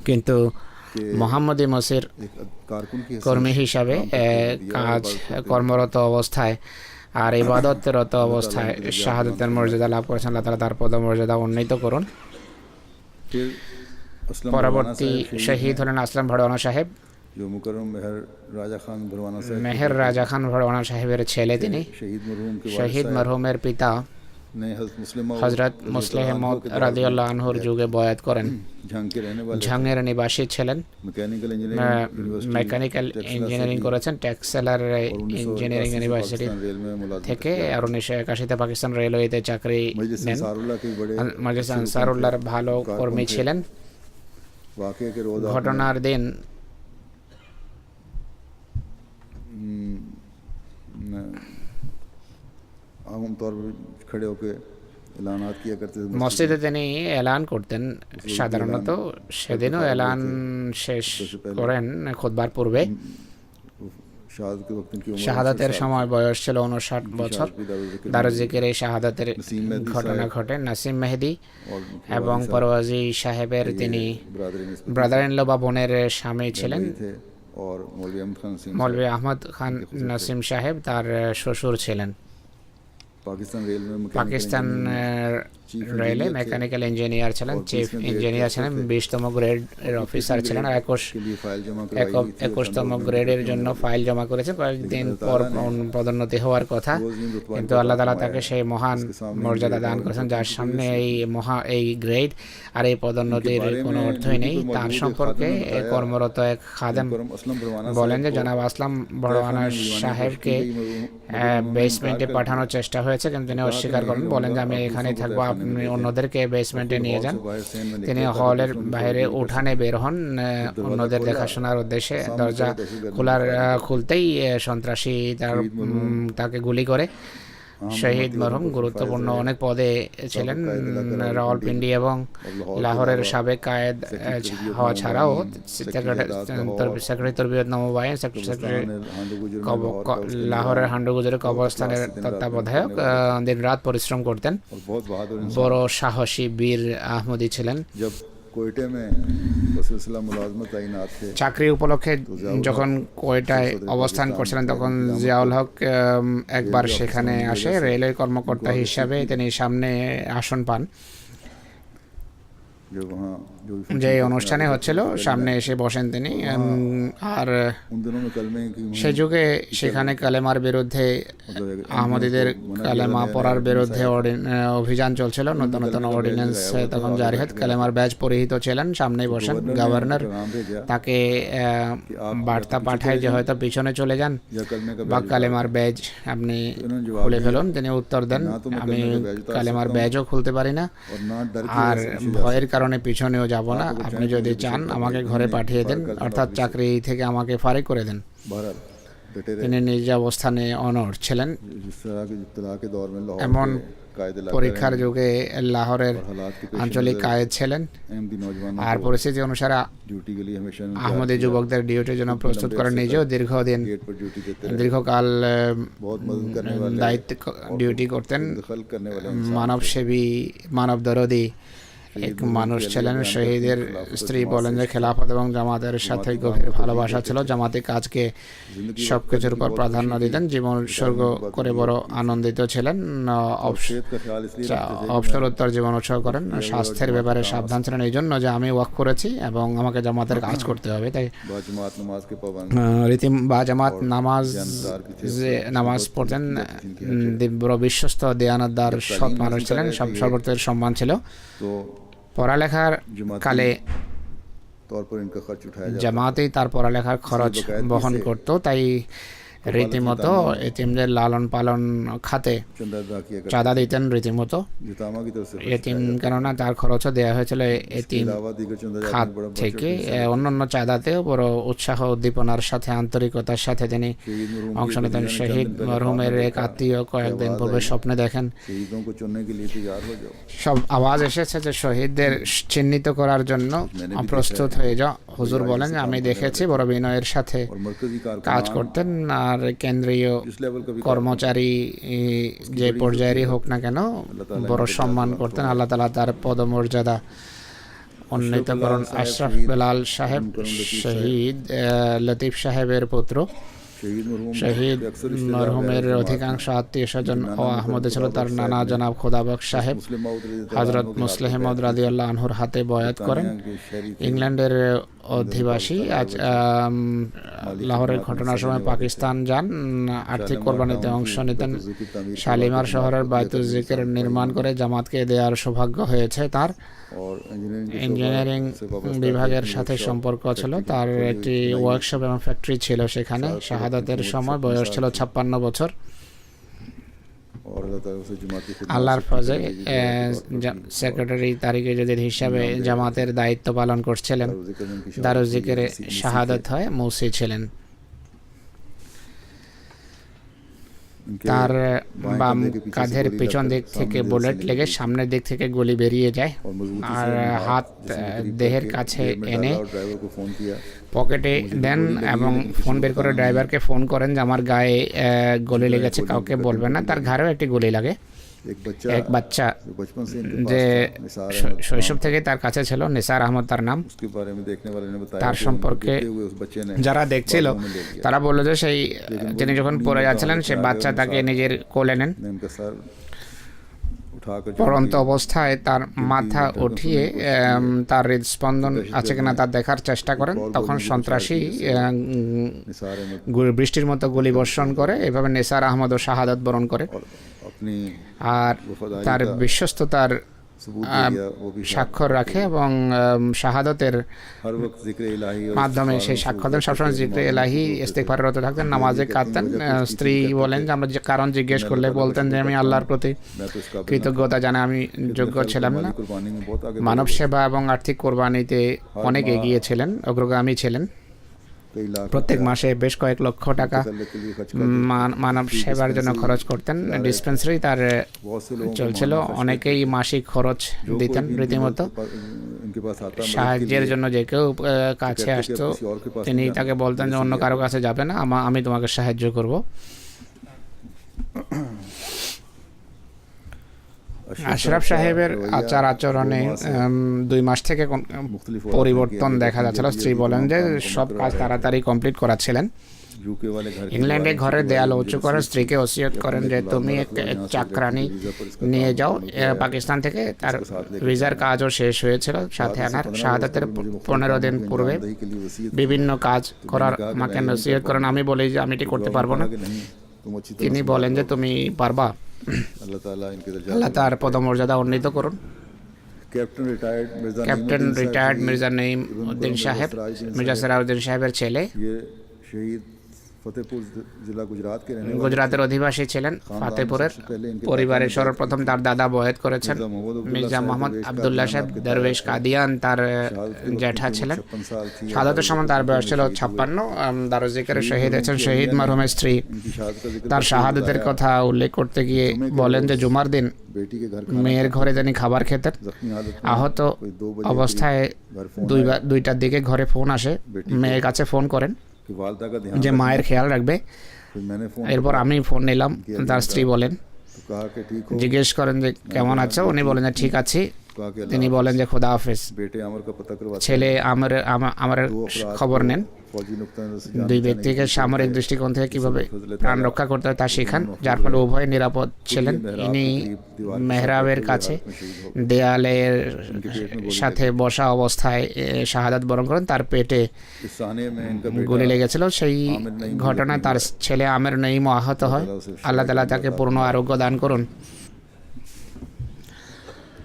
কিন্তু মোহাম্মদী মসির কর্মী হিসাবে কাজ কর্মরত অবস্থায় আর ইবাদতরত অবস্থায় শাহাদাতের মর্যাদা লাভ করেছেন। আল্লাহ তাআলা তার পদমর্যাদা উন্নীত করুন। পরবর্তী শহীদ হলেন আসলাম ভরওয়ানা সাহেব, মেহের রাজা খান ভরওয়ানা সাহেবের ছেলে। তিনি শহীদ মরহুমের পিতা হযরত মুসলিহ মাউদ রাদিয়াল্লাহু আনহুর যুগে বয়াত করেন। ঝাংয়ের নিবাসী ছিলেন, মেকানিক্যাল ইঞ্জিনিয়ারিং করেছেন টেক্সটাইল ইঞ্জিনিয়ারিং ইউনিভার্সিটি থেকে। আর 1981-তে পাকিস্তান রেলওয়েতে চাকরি নেন। মজলিস আনসারুল্লাহর ভালো কর্মী ছিলেন। ঘটনার দিন মসজিদে তিনি এলান করতেন। সাধারণত সেদিনও এলান শেষ করেন খুতবার পূর্বে। শাহাদাতের সময় বয়স ছিল 59 বছর। দারুজিকের এই শাহাদাতের ঘটনা ঘটে। নাসিম মেহেদি এবং পরওয়াজি সাহেবের তিনি ব্রাদার ইন ল বা বোনের স্বামী ছিলেন। মৌলভী আহমদ খান নাসিম সাহেব তার শ্বশুর ছিলেন। পাকিস্তান রেলে মেকানিক্যাল ইঞ্জিনিয়ার ছিলেন, চিফ ইঞ্জিনিয়ার ছিলেন, 20তম গ্রেডের অফিসার ছিলেন। 21তম গ্রেডের জন্য ফাইল জমা করেছেন। কয়েকদিন পর পদোন্নতি হওয়ার কথা, কিন্তু আল্লাহ তাআলা তাকে সেই মহান মর্যাদা দান করেছেন যার সামনে এই গ্রেড আর এই পদোন্নতির কোনো অর্থই নেই। তার সম্পর্কে কর্মরত এক খাদেম বলেন যে জনাব আসলাম ভরওয়ানা সাহেবকে বেসমেন্টে পাঠানোর চেষ্টা হয়েছে, কিন্তু তিনি অস্বীকার করেন। বলেন যে আমি এখানেই থাকবো, আপনি অন্যদেরকে বেসমেন্টে নিয়ে যান। তিনি হলের বাইরে উঠানে বের হন অন্যদের দেখাশোনার উদ্দেশ্যে। দরজা খুলতেই সন্ত্রাসী তাকে গুলি করে। শহীদ মরহুম গুরুত্বপূর্ণ অনেক পদে ছিলেন। রাওয়ালপিন্ডি এবং লাহোরের সাবেক কায়েদ হওয়া ছাড়াও সেক্রেটারি তরবিয়ত নৌবাহিনী, সেক্রেটারি লাহোরের হান্ডুগুজরের কবরস্থানের তত্ত্বাবধায়ক, দিনরাত পরিশ্রম করতেন। বড় সাহসী বীর আহমদি ছিলেন। চাকরি উপলক্ষে যখন কোয়েটায় অবস্থান করছিলেন তখন জিয়াউল হক একবার সেখানে আসে। রেলের কর্মকর্তা হিসাবে তিনি সামনে আসন পান। যে অনুষ্ঠানে হচ্ছিল সামনে এসে বসেন তিনি। আর সে যুগে সেখানে কালেমার বিরুদ্ধে, আহমদীদের কালেমা পড়ার বিরুদ্ধে অভিযান চলছিল। নতুন নতুন অর্ডিন্যান্স তখন জারি হয়। কালেমার ব্যাজ পরিহিত ছিলেন, সামনেই বসেন। গভর্নর তাকে বার্তা পাঠায় যে হয়তো পিছনে চলে যান বা কালেমার ব্যাজ আপনি খুলে ফেলুন। তিনি উত্তর দেন আমি কালেমার ব্যাজও খুলতে পারি না, আর ভয়ের কারণে পিছনেও যাব না। আপনি যদি চান আমাকে ঘরে পাঠিয়ে দেন, অর্থাৎ চাকরি থেকে আমাকে ফারিক করে দেন। তিনি নিজ অবস্থানে অনড় ছিলেন। এমন পরীক্ষার যুগে লাহোরের আঞ্চলিক কায়েদ ছিলেন। আর পরিস্থিতি অনুসারে আহমদী যুবকদের ডিউটির জন্য প্রস্তুত করেন। নিজেও দীর্ঘকাল দায়িত্ব ডিউটি করতেন। মানবসেবী, মানবদরদী এক মানুষ ছিলেন। শহীদের স্ত্রী বলেন যে খেলাফত এবং জামাতের সাথে গভীর ভালোবাসা ছিল। জামাতি কাজকে সবকিছুর উপর প্রাধান্য দিতেন। জীবন উৎসর্গ করে বড় আনন্দিত ছিলেন। অবসরোত্তর জীবন উৎসর্গ করেন। স্বাস্থ্যের ব্যাপারে সাবধান ছিলেন, এই জন্য যে আমি ওয়াক করেছি এবং আমাকে জামাতের কাজ করতে হবে, তাই রীতি বা জামাত নামাজ পড়তেন। বড় বিশ্বস্ত, দেয়ানতদার, সৎ মানুষ ছিলেন। সর্বত্র সম্মান ছিল। পড়ালেখার কালে জামাতেই তার পড়ালেখার খরচ বহন করত, তাই রীতিমতো এতিমদের লালন পালন খাতে চাঁদা দিতেন রীতিমতো। এতিম কেননা তার খরচও দেওয়া হয়েছিল এতিম খাত থেকে। অন্যান্য চাঁদাতেও বড় উৎসাহ উদ্দীপনার সাথে আন্তরিকতার সাথে তিনি অংশ নিতেন। শহীদ মরহুমের এক আত্মীয় কয়েকদিন পূর্বে স্বপ্নে দেখেন, সব আওয়াজ এসেছে যে শহীদদের চিহ্নিত করার জন্য প্রস্তুত হয়ে যাও। হুজুর বলেন আমি দেখেছি, বড় বিনয়ের সাথে কাজ করতেন। আর কেন্দ্রীয় কর্মচারী যে পর্যায়েরই হোক না কেন বড় সম্মান করতেন। আল্লাহ তাআলা তার পদমর্যাদা উন্নীত করুন। আশরাফ বেলাল সাহেব শহীদ লতিফ সাহেবের পুত্র। শহীদ মরহুমের অধিকাংশ আত্মীয় স্বজন ও আহমদে ছিল তার নানা জনাব খোদাবক সাহেব হজরত মুসলিম মাউদ রাদিয়াল্লাহু আনহুর হাতে বয়াত করেন। ইংল্যান্ডের অধিবাসী আজ লাহোরের ঘটনার সময় পাকিস্তান যান, আর্থিক কোরবানিতে অংশ নিতেন। শালিমার শহরের বায়তুল জিকির নির্মাণ করে জামাতকে দেওয়ার সৌভাগ্য হয়েছে তার। ইঞ্জিনিয়ারিং বিভাগের সাথে সম্পর্ক ছিল তার, একটি ওয়ার্কশপ এবং ফ্যাক্টরি ছিল সেখানে। শাহাদাতের সময় বয়স ছিল 56 বছর। আল্লাহর ফজলে সেক্রেটারি তারিখে যদি হিসাবে জামাতের দায়িত্ব পালন করছিলেন। দারুজ জিকিরে শাহাদাত হয়, মৌসি ছিলেন। তার বাম কাঁধের পিছন দিক থেকে বুলেট লেগে সামনের দিক থেকে গুলি বেরিয়ে যায়, আর হাত দেহের কাছে এনে পকেটে দেন এবং ফোন বের করে ড্রাইভারকে ফোন করেন যে আমার গায়ে গুলি লেগেছে, কাউকে বলবেন না। তার ঘাড়েও একটি গুলি লাগে। এক বাচ্চা যে শৈশব থেকে তার কাছে ছিল, নিসার আহমদ তার নাম, তার সম্পর্কে যারা দেখছিল তারা বলল যে সেই তিনি যখন পড়ে যাচ্ছিলেন সে বাচ্চা তাকে নিজের কোলে নেন। পড়ন্ত অবস্থায় তার মাথা উঠিয়ে তার হৃদস্পন্দন আছে কিনা তা দেখার চেষ্টা করেন। তখন সন্ত্রাসী বৃষ্টির মতো গুলি বর্ষণ করে। এভাবে নিসার আহমদও শাহাদাত বরণ করে। আর তার বিশ্বস্ততার স্বাক্ষর রাখে এবং শাহাদাতের মাধ্যমে সেই সাক্ষ্য দেন। সবসময় জিক্রে এলাহি ইস্তিগফাররত থাকতেন, নামাজে কাঁদতেন। স্ত্রী বলেন যে আমরা যে কারণ জিজ্ঞেস করলে বলতেন যে আমি আল্লাহর প্রতি কৃতজ্ঞতা জানাই, আমি যোগ্য ছিলাম না। মানব সেবা এবং আর্থিক কোরবানিতে অনেক এগিয়ে ছিলেন, অগ্রগামী ছিলেন। প্রত্যেক মাসে বেশ কয়েক লক্ষ টাকা মানব সেবার জন্য খরচ করতেন। ডিসপেন্সারি তার চলছিল, অনেকেই মাসিক খরচ দিতেন রীতিমতো। সাহায্যের জন্য যে কেউ কাছে আসতো তিনি তাকে বলতেন যে অন্য কারো কাছে যাবে না, আমি তোমাকে সাহায্য করব। আশরাফ সাহেবের আচার আচরণে 2 মাস থেকে পরিবর্তন দেখা যাচ্ছিল। স্ত্রী বলেন যে সব কাজ তাড়াতাড়ি কমপ্লিট করাচ্ছিলেন। ইংল্যান্ডে ঘরের দেয়াল উঁচু করে স্ত্রীকে ওসিয়ত করেন যে তুমি এক চাকরানি নিয়ে যাও পাকিস্তান থেকে। তার ভিসার কাজও শেষ হয়েছিল সাথে আনার। শাহাদাতের 15 দিন পূর্বে বিভিন্ন কাজ করার আমাকে নসিহত করেন। আমি বলি যে আমি এটি করতে পারবো না। তিনি বলেন যে তুমি পারবা। আল্লাহ তার পদমর্যাদা উন্নীত করুন। ক্যাপ্টেন রিটায়ার্ড মির্জা নঈম উদ্দিন সাহেব মির্জা সিরাজউদ্দিন সাহেবের ছেলে, গুজরাতের অধিবাসী ছিলেন, ফাতেপুরের। পরিবারের সর্বপ্রথম তার দাদা বয়াত করেছেন। মির্জা মোহাম্মদ আবদুল্লাহ সাহেব দরবেশ কাদিয়ান তার জ্যাঠা ছিলেন। শাহাদাতের সময় তার বয়স ছিল 56। দারুজ জিকিরে শহীদ হয়েছেন। শহীদ মরহুমের স্ত্রী তার শাহাদাতের কথা উল্লেখ করতে গিয়ে বলেন যে জুমার দিন মেয়ের ঘরে তিনি খাবার খেতেন। আহত অবস্থায় 2টার দিকে ঘরে ফোন আসে, মেয়ের কাছে ফোন করেন যে মায়ের খেয়াল রাখবে। এরপর আমি ফোন নিলাম। তার স্ত্রী বলেন, জিজ্ঞেস করেন যে কেমন আছো, উনি বলেন যে ঠিক আছি। তিনি বলেন যে খোদা হাফেজ। ছেলে আমার খবর নেন। 2 ব্যক্তিকে সামরিক দৃষ্টিকোণ থেকে কিভাবে প্রাণ রক্ষা করতে হয় তা শেখান, যার ফলে উভয় নিরাপদ ছিলেন। ইনি মেহরাবের কাছে দেয়ালের সাথে বসা অবস্থায় শাহাদাত বরণ করেন। তার পেটে গুলি লেগেছিল। সেই ঘটনায় তার ছেলে আমের নঈম আহত হয়। আল্লাহ তাআলা তাকে পূর্ণ আরোগ্য দান করুন।